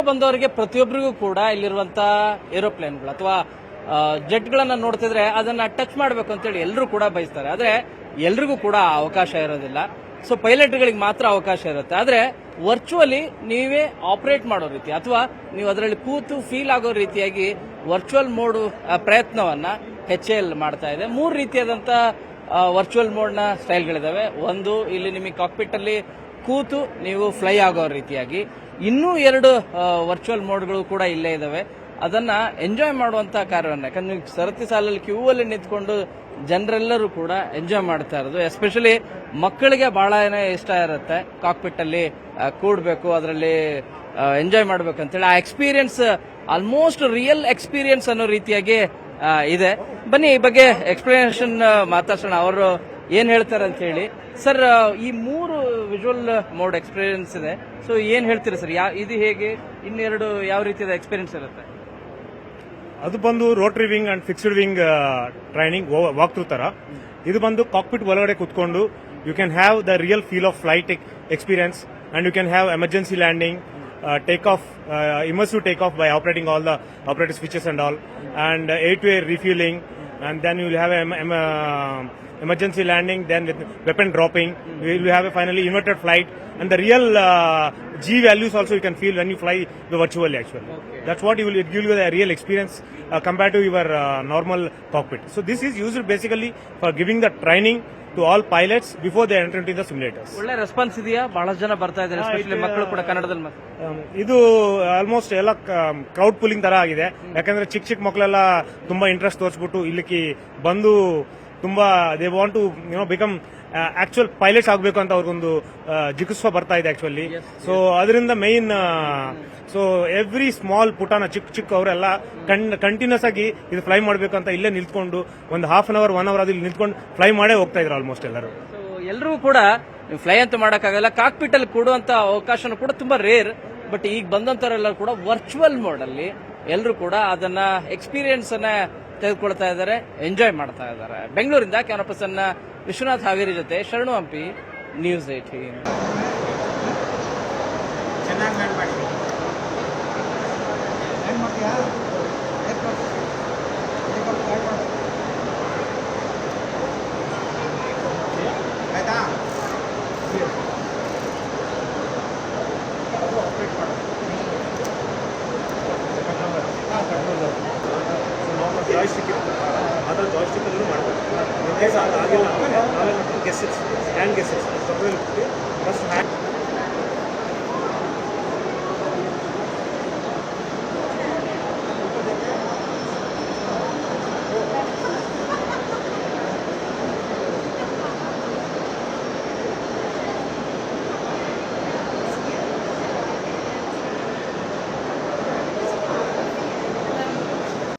ಬಂದವರಿಗೆ ಪ್ರತಿಯೊಬ್ಬರಿಗೂ ಕೂಡ ಇಲ್ಲಿರುವಂತ ಏರೋಪ್ಲೇನ್ಗಳು ಅಥವಾ ಜೆಟ್ಗಳನ್ನ ನೋಡ್ತಿದ್ರೆ ಅದನ್ನ ಟಚ್ ಮಾಡಬೇಕು ಅಂತೇಳಿ ಎಲ್ಲರೂ ಕೂಡ ಬಯಸ್ತಾರೆ. ಆದ್ರೆ ಎಲ್ರಿಗೂ ಕೂಡ ಅವಕಾಶ ಇರೋದಿಲ್ಲ. ಸೊ ಪೈಲಟ್ಗಳಿಗೆ ಮಾತ್ರ ಅವಕಾಶ ಇರುತ್ತೆ. ಆದ್ರೆ ವರ್ಚುವಲಿ ನೀವೇ ಆಪರೇಟ್ ಮಾಡೋ ರೀತಿ ಅಥವಾ ನೀವು ಅದರಲ್ಲಿ ಕೂತು ಫೀಲ್ ಆಗೋ ರೀತಿಯಾಗಿ ವರ್ಚುವಲ್ ಮೋಡ್ ಪ್ರಯತ್ನವನ್ನ HAL ಮಾಡ್ತಾ ಇದೆ. 3 ರೀತಿಯಾದಂತ ವರ್ಚುವಲ್ ಮೋಡ್ ನ ಸ್ಟೈಲ್ಗಳಿದಾವೆ. ಒಂದು, ಇಲ್ಲಿ ನಿಮಗೆ ಕಾಕ್ಪಿಟ್ ಅಲ್ಲಿ ಕೂತು ನೀವು ಫ್ಲೈ ಆಗೋ ರೀತಿಯಾಗಿ. ಇನ್ನೂ 2 ವರ್ಚುವಲ್ ಮೋಡ್ಗಳು ಕೂಡ ಇಲ್ಲೇ ಇದಾವೆ. ಅದನ್ನ ಎಂಜಾಯ್ ಮಾಡುವಂತ ಕಾರ್ಯವನ್ನ, ಯಾಕಂದ್ರೆ ಸರತಿ ಸಾಲಲ್ಲಿ ಕ್ಯೂ ಅಲ್ಲಿ ನಿಂತ್ಕೊಂಡು ಜನರೆಲ್ಲರೂ ಕೂಡ ಎಂಜಾಯ್ ಮಾಡ್ತಾ ಇರೋದು. ಎಸ್ಪೆಷಲಿ ಮಕ್ಕಳಿಗೆ ಬಹಳ ಇಷ್ಟ ಇರುತ್ತೆ ಕಾಕ್ಪಿಟ್ ಅಲ್ಲಿ ಕೂಡ್ಬೇಕು, ಅದರಲ್ಲಿ ಎಂಜಾಯ್ ಮಾಡ್ಬೇಕು ಅಂತೇಳಿ. ಆ ಎಕ್ಸ್ಪೀರಿಯನ್ಸ್ ಆಲ್ಮೋಸ್ಟ್ ರಿಯಲ್ ಎಕ್ಸ್ಪೀರಿಯನ್ಸ್ ಅನ್ನೋ ರೀತಿಯಾಗಿ ಇದೆ. ಬನ್ನಿ ಈ ಬಗ್ಗೆ ಎಕ್ಸ್ಪ್ಲನೇಷನ್ ಮಾತಾಡ್ಸೋಣ, ಅವರು ಏನ್ ಹೇಳ್ತಾರೆ ಅಂತ ಹೇಳಿ. ಸರ್, ಈ 3 ವಿಜುವಲ್ ಮೋಡ್ ಎಕ್ಸ್ಪೀರಿಯನ್ಸ್ ಇದೆ. ಸೊ ಏನ್ ಹೇಳ್ತೀರಾ ಸರ್, ಇದು ಹೇಗೆ, ಇನ್ನೆರಡು ಯಾವ ರೀತಿಯ ಎಕ್ಸ್ಪೀರಿಯನ್ಸ್ ಇರುತ್ತೆ? ಅದು ಬಂದು rotary wing and fixed wing training walk through ತರ. ಇದು ಬಂದು ಕಾಕ್ಪಿಟ್ ಒಳಗಡೆ ಕುತ್ಕೊಂಡು you can have the real feel of flight experience and you can have emergency landing, take off, immersive take off by operating all the operator switches and all, and air-to-air refueling, and then you will have emergency landing, then with weapon dropping, we will have a finally inverted flight, and the real G values also you can feel when you fly the virtually actually. Okay. That's what it gives you a real experience compared to your normal cockpit. So this is used basically for giving the training to all pilots before they enter into the simulators. ಒಳ್ಳೆ response ಇದೆಯಾ? ಬಹಳ ಜನ ಬರ್ತಾ ಇದ್ದಾರೆ, especially ಮಕ್ಕಳು ಕೂಡ ಕನ್ನಡದಲ್ಲಿ. ಇದು ಆಲ್ಮೋಸ್ಟ್ ಎಲ್ಲ ಕ್ರೌಡ್ ಪುಲ್ಲಿಂಗ್ ತರ ಆಗಿದೆ. ಯಾಕಂದ್ರೆ ಚಿಕ್ಕ ಚಿಕ್ಕ ಮಕ್ಕಳೆಲ್ಲ ತುಂಬಾ ಇಂಟ್ರೆಸ್ಟ್ ತೋರಿಸ್ಬಿಟ್ಟು ಇಲ್ಲಿಗೆ ಬಂದು ತುಂಬಾ they want to become actual pilots ಆಗಬೇಕು ಅಂತ ಅವ್ರಿಗೊಂದು ಜಿಗುಪ್ಸೆ ಬರ್ತಾ ಇದೆ ಆಕ್ಚುಲಿ. ಸೊ ಅದರಿಂದ ಮೈನ್ ಸೊ ಎವ್ರಿ ಸ್ಮಾಲ್ ಪುಟಾನ ಚಿಕ್ಕ ಅವರೆಲ್ಲ ಕಂಟಿನ್ಯೂಸ್ ಆಗಿ ಇದು ಫ್ಲೈ ಮಾಡಬೇಕು ಅಂತ ಇಲ್ಲೇ ನಿಂತ್ಕೊಂಡು ಒಂದು ಹಾಫ್ ಅನ್ ಅವರ್ 1 ಅವರ್ ಅದು ಇಲ್ಲಿ ನಿಂತ್ಕೊಂಡು ಫ್ಲೈ ಮಾಡೇ ಹೋಗ್ತಾ ಇದ್ರು ಆಲ್ಮೋಸ್ಟ್ ಎಲ್ಲರೂ. ಎಲ್ಲರೂ ಕೂಡ ಫ್ಲೈ ಅಂತ ಮಾಡಕ್ಕಾಗಲ್ಲ, ಕಾಕ್ಪಿಟ್ ಅಲ್ಲಿ ಕೊಡುವಂತ ಅವಕಾಶನೂ ಕೂಡ ತುಂಬಾ ರೇರ್. ಬಟ್ ಈಗ ಬಂದಂತವರೆಲ್ಲ ಕೂಡ ವರ್ಚುವಲ್ ಮೋಡ್ ಅಲ್ಲಿ ಎಲ್ಲರೂ ಕೂಡ ಅದನ್ನ ಎಕ್ಸ್ಪೀರಿಯನ್ಸ್ ಅನ್ನ ತೆಗೆದುಕೊಳ್ತಾ ಇದ್ದಾರೆ, ಎಂಜಾಯ್ ಮಾಡ್ತಾ ಇದ್ದಾರೆ. ಬೆಂಗಳೂರಿಂದ ಕ್ಯಾಮರಾ ಪರ್ಸನ್ ವಿಶ್ವನಾಥ್ ಹಾವೇರಿ ಜೊತೆ ಶರಣು ಹಂಪಿ, ನ್ಯೂಸ್ 18. ಜಾಯ್ಸ್ಟಿಕ್ ಅದರ ಜಾಯ್ಸ್ಟಿಕ್ ಅಲ್ಲೂ ಮಾಡ್ತಾರೆ. ಆಗಿಲ್ಲ ನಾವೇ ಗೆಸ್ಸಸ್ ಹ್ಯಾಂಡ್ ಗೆಸ್ಸಸ್